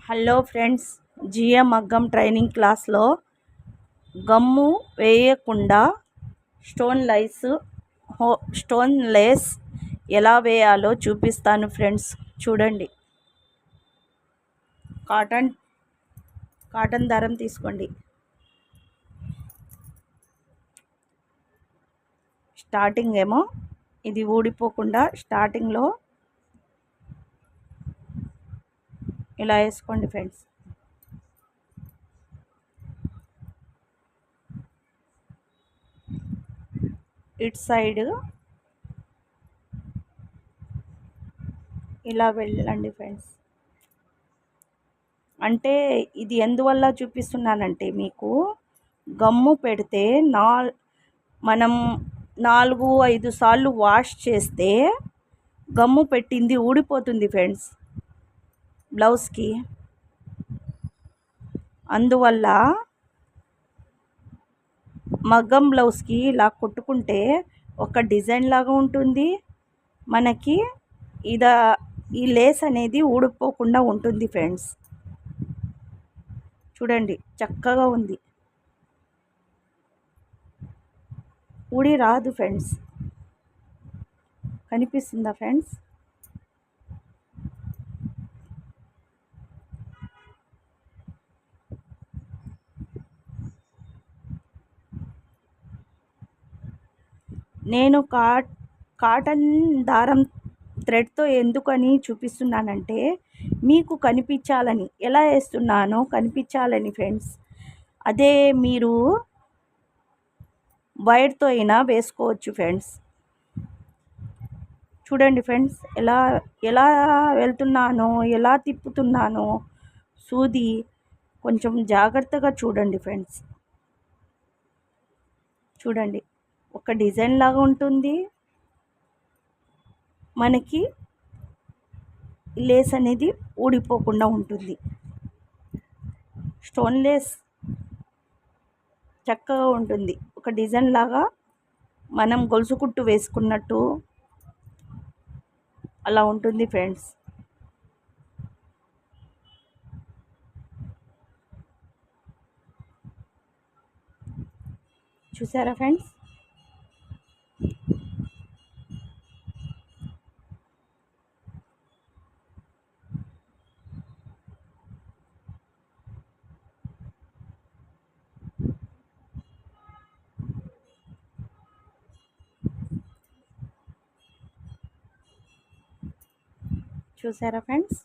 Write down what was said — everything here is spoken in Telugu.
హలో ఫ్రెండ్స్, జిఎం మగ్గం ట్రైనింగ్ క్లాస్లో గమ్ము వేయకుండా స్టోన్ లేస్ ఎలా వేయాలో చూపిస్తాను ఫ్రెండ్స్. చూడండి. కాటన్ దారం తీసుకోండి. స్టార్టింగ్ ఏమో ఇది ఊడిపోకుండా స్టార్టింగ్లో ఇలా వేసుకోండి ఫ్రెండ్స్. ఇటు సైడ్ ఇలా వెళ్ళండి ఫ్రెండ్స్. అంటే ఇది ఎందువల్ల చూపిస్తున్నానంటే, మీకు గమ్ము పెడితే మనం 4-5 సార్లు వాష్ చేస్తే గమ్ము పెట్టింది ఊడిపోతుంది ఫ్రెండ్స్ బ్లౌజ్కి. అందువల్ల మగ్గం బ్లౌజ్కి ఇలా కుట్టుకుంటే ఒక డిజైన్ లాగా ఉంటుంది. మనకి ఈ లేస్ అనేది ఊడిపోకుండా ఉంటుంది ఫ్రెండ్స్. చూడండి, చక్కగా ఉంది. ఊడి రాదు ఫ్రెండ్స్. కనిపిస్తుందా ఫ్రెండ్స్? నేను కాటన్ దారం థ్రెడ్తో ఎందుకని చూపిస్తున్నానంటే, మీకు కనిపించాలని, ఎలా వేస్తున్నానో కనిపించాలని ఫ్రెండ్స్. అదే మీరు వైర్తో అయినా వేసుకోవచ్చు ఫ్రెండ్స్. చూడండి ఫ్రెండ్స్, ఎలా వెళ్తున్నానో, ఎలా తిప్పుతున్నానో. సూది కొంచెం జాగ్రత్తగా చూడండి ఫ్రెండ్స్. చూడండి, ఒక డిజైన్ లాగా ఉంటుంది. మనకి లేస్ అనేది ఊడిపోకుండా ఉంటుంది. స్టోన్ లేస్ చక్కగా ఉంటుంది. ఒక డిజైన్ లాగా మనం గొలుసు కుట్టు వేసుకున్నట్టు అలా ఉంటుంది ఫ్రెండ్స్. చూసారా ఫ్రెండ్స్? చూసారా ఫ్రెండ్స్?